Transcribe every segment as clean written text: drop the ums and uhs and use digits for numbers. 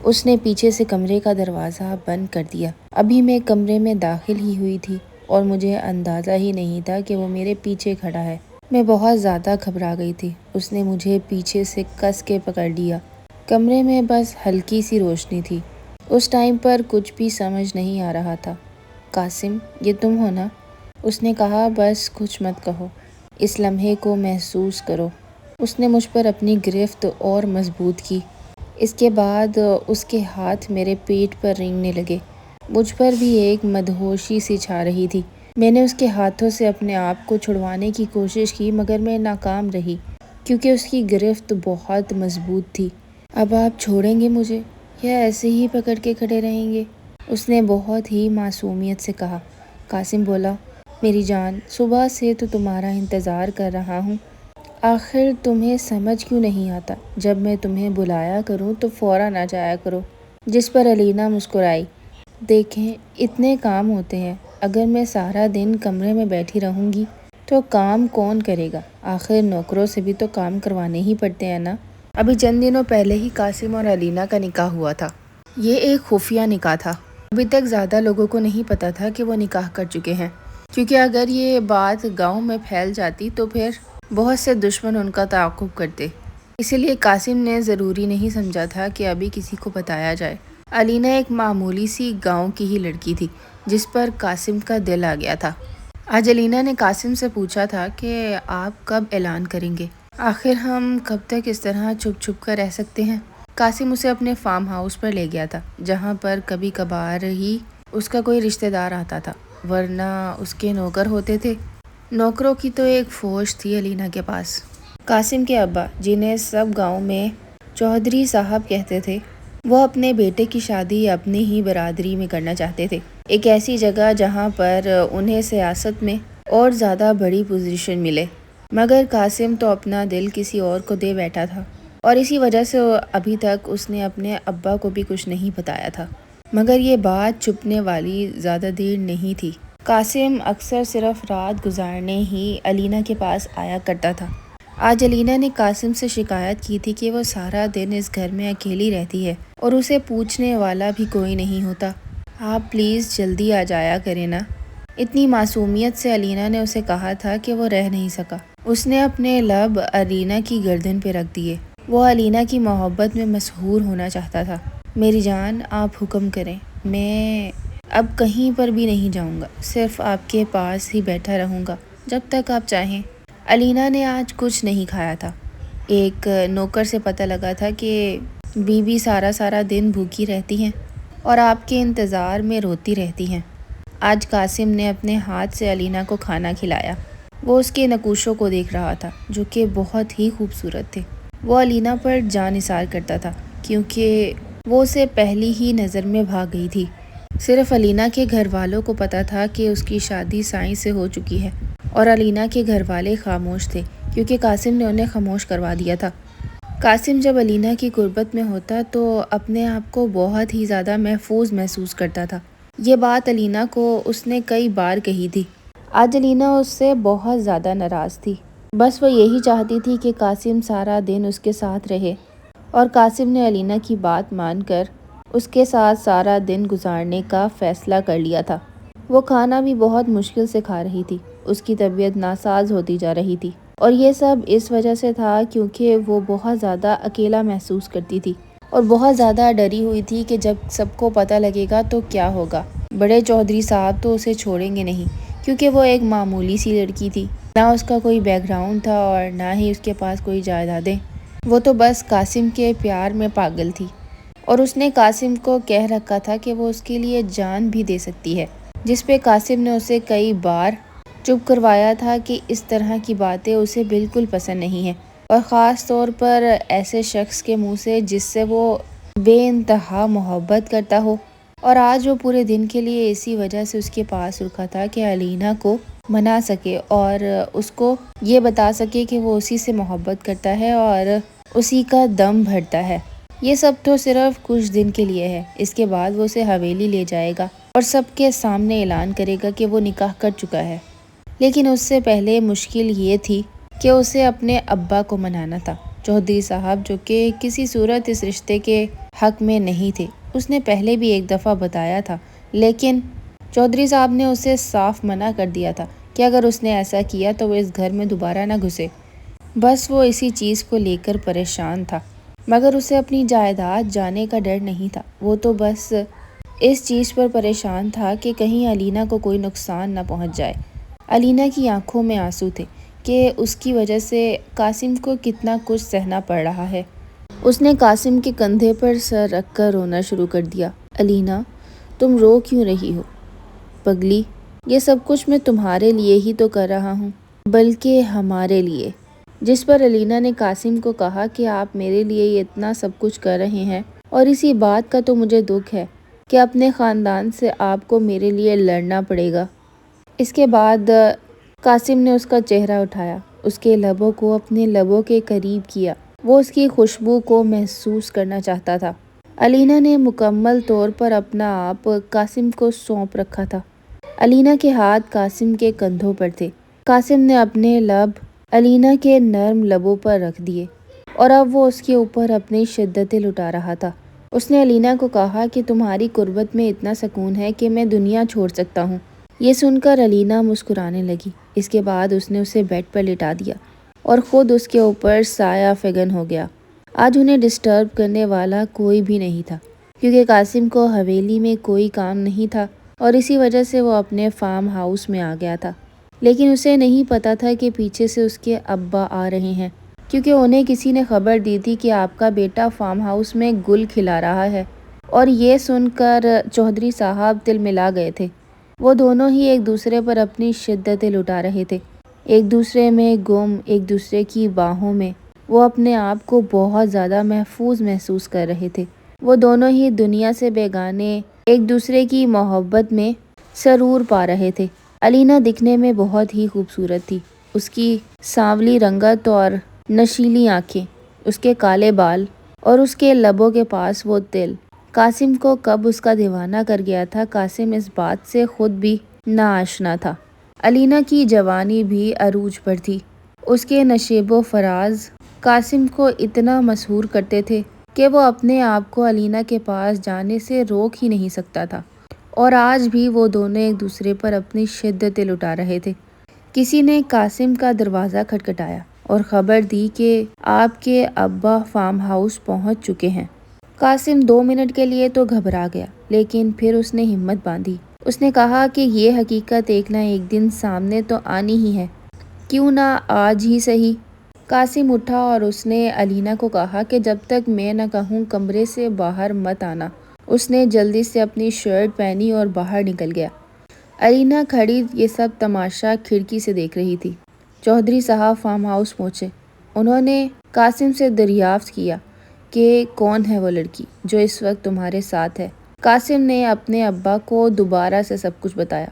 اس نے پیچھے سے کمرے کا دروازہ بند کر دیا۔ ابھی میں کمرے میں داخل ہی ہوئی تھی اور مجھے اندازہ ہی نہیں تھا کہ وہ میرے پیچھے کھڑا ہے۔ میں بہت زیادہ گھبرا گئی تھی۔ اس نے مجھے پیچھے سے کس کے پکڑ لیا۔ کمرے میں بس ہلکی سی روشنی تھی۔ اس ٹائم پر کچھ بھی سمجھ نہیں آ رہا تھا۔ قاسم، یہ تم ہو نا؟ اس نے کہا۔ بس کچھ مت کہو، اس لمحے کو محسوس کرو۔ اس نے مجھ پر اپنی گرفت اور مضبوط کی۔ اس کے بعد اس کے ہاتھ میرے پیٹ پر رینگنے لگے۔ مجھ پر بھی ایک مدہوشی سی چھا رہی تھی۔ میں نے اس کے ہاتھوں سے اپنے آپ کو چھڑوانے کی کوشش کی مگر میں ناکام رہی کیونکہ اس کی گرفت بہت مضبوط تھی۔ اب آپ چھوڑیں گے مجھے یا ایسے ہی پکڑ کے کھڑے رہیں گے؟ اس نے بہت ہی معصومیت سے کہا۔ قاسم بولا، میری جان، صبح سے تو تمہارا انتظار کر رہا ہوں۔ آخر تمہیں سمجھ کیوں نہیں آتا؟ جب میں تمہیں بلایا کروں تو فوراً آ جایا کرو۔ جس پر علینا مسکرائی۔ دیکھیں، اتنے کام ہوتے ہیں، اگر میں سارا دن کمرے میں بیٹھی رہوں گی تو کام کون کرے گا؟ آخر نوکروں سے بھی تو کام کروانے ہی پڑتے ہیں نا۔ ابھی چند دنوں پہلے ہی قاسم اور علینا کا نکاح ہوا تھا۔ یہ ایک خفیہ نکاح تھا۔ ابھی تک زیادہ لوگوں کو نہیں پتا تھا کہ وہ نکاح کر چکے ہیں، کیونکہ اگر یہ بات گاؤں میں پھیل جاتی تو پھر بہت سے دشمن ان کا تعاقب کرتے۔ اسی لیے قاسم نے ضروری نہیں سمجھا تھا کہ ابھی کسی کو بتایا جائے۔ علینا ایک معمولی سی گاؤں کی ہی لڑکی تھی جس پر قاسم کا دل آ گیا تھا۔ آج علینا نے قاسم سے پوچھا تھا کہ آپ کب اعلان کریں گے؟ آخر ہم کب تک اس طرح چھپ چھپ کر رہ سکتے ہیں؟ قاسم اسے اپنے فارم ہاؤس پر لے گیا تھا جہاں پر کبھی کبھار ہی اس کا کوئی رشتہ دار آتا تھا، ورنہ اس کے نوکر ہوتے تھے۔ نوکروں کی تو ایک فوج تھی علینا کے پاس۔ قاسم کے ابا، جنہیں سب گاؤں میں چودھری صاحب کہتے تھے، وہ اپنے بیٹے کی شادی اپنی ہی برادری میں کرنا چاہتے تھے، ایک ایسی جگہ جہاں پر انہیں سیاست میں اور زیادہ بڑی پوزیشن ملے۔ مگر قاسم تو اپنا دل کسی اور کو دے بیٹھا تھا اور اسی وجہ سے ابھی تک اس نے اپنے ابا کو بھی کچھ نہیں بتایا تھا۔ مگر یہ بات چھپنے والی زیادہ دیر نہیں تھی۔ قاسم اکثر صرف رات گزارنے ہی علینا کے پاس آیا کرتا تھا۔ آج علینا نے قاسم سے شکایت کی تھی کہ وہ سارا دن اس گھر میں اکیلی رہتی ہے اور اسے پوچھنے والا بھی کوئی نہیں ہوتا۔ آپ پلیز جلدی آ جایا کریں نا۔ اتنی معصومیت سے علینا نے اسے کہا تھا کہ وہ رہ نہیں سکا۔ اس نے اپنے لب علینا کی گردن پہ رکھ دیے۔ وہ علینا کی محبت میں مسحور ہونا چاہتا تھا۔ میری جان، آپ حکم کریں، میں اب کہیں پر بھی نہیں جاؤں گا، صرف آپ کے پاس ہی بیٹھا رہوں گا جب تک آپ چاہیں۔ علینا نے آج کچھ نہیں کھایا تھا۔ ایک نوکر سے پتہ لگا تھا کہ بیوی سارا دن بھوکی رہتی ہیں اور آپ کے انتظار میں روتی رہتی ہیں۔ آج قاسم نے اپنے ہاتھ سے علینا کو کھانا کھلایا۔ وہ اس کے نقوشوں کو دیکھ رہا تھا جو کہ بہت ہی خوبصورت تھے۔ وہ علینا پر جان نثار کرتا تھا کیونکہ وہ اسے پہلی ہی نظر میں بھا گئی تھی۔ صرف علینا کے گھر والوں کو پتا تھا کہ اس کی شادی سائیں سے ہو چکی ہے اور علینا کے گھر والے خاموش تھے کیونکہ قاسم نے انہیں خاموش کروا دیا تھا۔ قاسم جب علینا کی قربت میں ہوتا تو اپنے آپ کو بہت ہی زیادہ محفوظ محسوس کرتا تھا۔ یہ بات علینا کو اس نے کئی بار کہی تھی۔ آج علینا اس سے بہت زیادہ ناراض تھی۔ بس وہ یہی چاہتی تھی کہ قاسم سارا دن اس کے ساتھ رہے اور قاسم نے علینا کی بات مان کر اس کے ساتھ سارا دن گزارنے کا فیصلہ کر لیا تھا۔ وہ کھانا بھی بہت مشکل سے کھا رہی تھی۔ اس کی طبیعت ناساز ہوتی جا رہی تھی اور یہ سب اس وجہ سے تھا کیونکہ وہ بہت زیادہ اکیلا محسوس کرتی تھی اور بہت زیادہ ڈری ہوئی تھی کہ جب سب کو پتہ لگے گا تو کیا ہوگا۔ بڑے چودھری صاحب تو اسے چھوڑیں گے نہیں کیونکہ وہ ایک معمولی سی لڑکی تھی، نہ اس کا کوئی بیک گراؤنڈ تھا اور نہ ہی اس کے پاس کوئی جائیدادیں۔ وہ تو بس قاسم کے پیار میں پاگل تھی اور اس نے قاسم کو کہہ رکھا تھا کہ وہ اس کے لیے جان بھی دے سکتی ہے، جس پہ قاسم نے اسے کئی بار چپ کروایا تھا کہ اس طرح کی باتیں اسے بالکل پسند نہیں ہیں اور خاص طور پر ایسے شخص کے منہ سے جس سے وہ بے انتہا محبت کرتا ہو۔ اور آج وہ پورے دن کے لیے اسی وجہ سے اس کے پاس رکا تھا کہ علینا کو منا سکے اور اس کو یہ بتا سکے کہ وہ اسی سے محبت کرتا ہے اور اسی کا دم بھرتا ہے۔ یہ سب تو صرف کچھ دن کے لیے ہے، اس کے بعد وہ اسے حویلی لے جائے گا اور سب کے سامنے اعلان کرے گا کہ وہ نکاح کر چکا ہے۔ لیکن اس سے پہلے مشکل یہ تھی کہ اسے اپنے ابا کو منانا تھا۔ चौधरी साहब, जो कि किसी सूरत इस रिश्ते के हक में नहीं थे, उसने पहले भी एक दफ़ा बताया था, लेकिन चौधरी साहब ने उसे साफ मना कर दिया था कि अगर उसने ऐसा किया तो वो इस घर में दोबारा ना घुसे। बस वो इसी चीज़ को लेकर परेशान था, मगर उसे अपनी जायदाद जाने का डर नहीं था। वो तो बस इस चीज़ पर परेशान था कि कहीं अलीना को कोई नुकसान न पहुंच जाए। अलीना की आंखों में आंसू थे कि उसकी वजह से कासिम को कितना कुछ सहना पड़ रहा है। उसने कासिम के कंधे पर सर रखकर रोना शुरू कर दिया। अलीना, तुम रो क्यों रही हो? पगली, ये सब कुछ मैं तुम्हारे लिए ही तो कर रहा हूँ, बल्कि हमारे लिए। जिस पर अलीना ने कासिम को कहा कि आप मेरे लिए ये इतना सब कुछ कर रहे हैं, और इसी बात का तो मुझे दुख है कि अपने ख़ानदान से आपको मेरे लिए लड़ना पड़ेगा। इसके बाद कासिम ने उसका चेहरा उठाया, उसके लबों को अपने लबों के करीब किया। वो उसकी खुशबू को महसूस करना चाहता था। अलीना ने मुकम्मल तौर पर अपना आप कासिम को सौंप रखा था। अलीना के हाथ कासिम के कंधों पर थे। कासिम ने अपने लब अलीना के नर्म लबों पर रख दिए और अब वो उसके ऊपर अपनी शिद्दतें लुटा रहा था। उसने अलीना को कहा कि तुम्हारी कुर्बत में इतना सुकून है कि मैं दुनिया छोड़ सकता हूँ। ये सुनकर अलीना मुस्कुराने लगी। इसके बाद उसने उसे बेड पर लिटा दिया और ख़ुद उसके ऊपर साया फिगन हो गया। आज उन्हें डिस्टर्ब करने वाला कोई भी नहीं था, क्योंकि कासिम को हवेली में कोई काम नहीं था और इसी वजह से वो अपने फार्म हाउस में आ गया था। लेकिन उसे नहीं पता था कि पीछे से उसके अब्बा आ रहे हैं, क्योंकि उन्हें किसी ने खबर दी थी कि आपका बेटा फार्म हाउस में गुल खिला रहा है। और ये सुनकर चौधरी साहब तिलमिला गए थे। वो दोनों ही एक दूसरे पर अपनी शिद्दतें लुटा रहे थे, एक दूसरे में गुम, एक दूसरे की बाहों में। वो अपने आप को बहुत ज़्यादा महफूज महसूस कर रहे थे। वो दोनों ही दुनिया से बेगाने एक दूसरे की मोहब्बत में सरूर पा रहे थे। अलीना दिखने में बहुत ही खूबसूरत थी। उसकी सांवली रंगत और नशीली आंखें, उसके काले बाल और उसके लबों के पास वो तिल कासिम को कब उसका दीवाना कर गया था, कासिम इस बात से खुद भी नाआशना था। अलीना की जवानी भी अरूज पर थी। उसके नशेबो फराज कासिम को इतना मशहूर करते थे कि वो अपने आप को अलीना के पास जाने से रोक ही नहीं सकता था। और आज भी वो दोनों एक दूसरे पर अपनी शिद्दतें लुटा रहे थे। किसी ने कासिम का दरवाज़ा खटखटाया और ख़बर दी कि आपके अब्बा फार्म हाउस पहुंच चुके हैं। कासिम 2 मिनट के लिए तो घबरा गया, लेकिन फिर उसने हिम्मत बांधी। उसने कहा कि ये हकीकत एक ना एक दिन सामने तो आनी ही है, क्यों ना आज ही सही। कासिम उठा और उसने अलीना को कहा कि जब तक मैं न कहूँ कमरे से बाहर मत आना। उसने जल्दी से अपनी शर्ट पहनी और बाहर निकल गया। अलीना खड़ी ये सब तमाशा खिड़की से देख रही थी। चौधरी साहब फार्म हाउस पहुँचे। उन्होंने कासिम से दरियाफ्त किया कि कौन है वो लड़की जो इस वक्त तुम्हारे साथ है। कासिम ने अपने अब्बा को दोबारा से सब कुछ बताया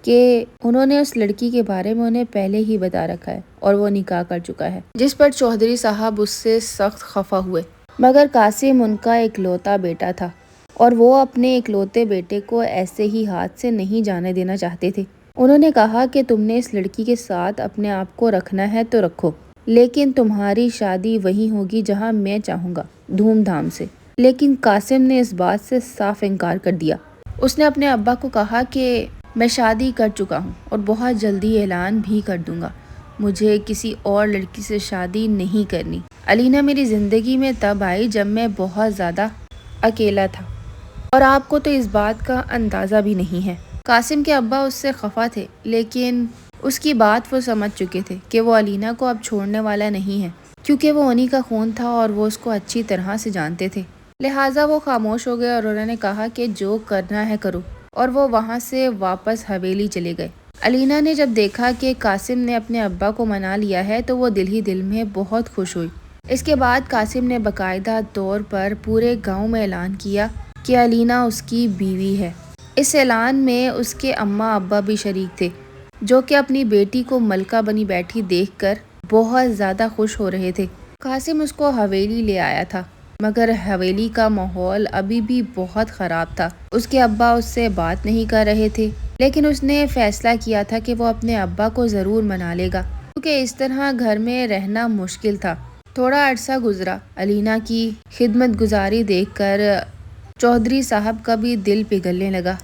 कि उन्होंने उस लड़की के बारे में उन्हें पहले ही बता रखा है और वो निकाह कर चुका है, जिस पर चौधरी साहब उससे सख्त खफा हुए। मगर कासिम उनका इकलौता बेटा था और वो अपने इकलौते बेटे को ऐसे ही हाथ से नहीं जाने देना चाहते थे। उन्होंने कहा कि तुमने इस लड़की के साथ अपने आप को रखना है तो रखो, लेकिन तुम्हारी शादी वहीं होगी जहां मैं चाहूँगा, धूमधाम से। लेकिन कासिम ने इस बात से साफ इनकार कर दिया। उसने अपने अब्बा को कहा कि मैं शादी कर चुका हूँ और बहुत जल्दी ऐलान भी कर दूंगा, मुझे किसी और लड़की से शादी नहीं करनी। अलीना मेरी ज़िंदगी में तब आई जब मैं बहुत ज़्यादा अकेला था और आपको तो इस बात का अंदाज़ा भी नहीं है। कासिम के अब्बा उससे खफा थे, लेकिन उसकी बात वो समझ चुके थे कि वो अलीना को अब छोड़ने वाला नहीं है, क्योंकि वो उन्हीं का खून था और वो उसको अच्छी तरह से जानते थे। लिहाजा वो खामोश हो गए और उन्होंने कहा कि जो करना है करो, और वो वहाँ से वापस हवेली चले गए। अलीना ने जब देखा कि कासिम ने अपने अब्बा को मना लिया है तो वो दिल ही दिल में बहुत खुश हुई। इसके बाद कासिम ने बाकायदा तौर पर पूरे गांव में ऐलान किया कि अलीना उसकी बीवी है। इस ऐलान में उसके अम्मा अब्बा भी शरीक थे, जो कि अपनी बेटी को मलका बनी बैठी देखकर बहुत ज़्यादा खुश हो रहे थे। कासिम उसको हवेली ले आया था, मगर हवेली का माहौल अभी भी बहुत ख़राब था। उसके अब्बा उससे बात नहीं कर रहे थे, लेकिन उसने फ़ैसला किया था कि वो अपने अब्बा को ज़रूर मना लेगा, क्योंकि इस तरह घर में रहना मुश्किल था। تھوڑا عرصہ گزرا۔ علینا کی خدمت گزاری دیکھ کر چودھری صاحب کا بھی دل پگھلنے لگا۔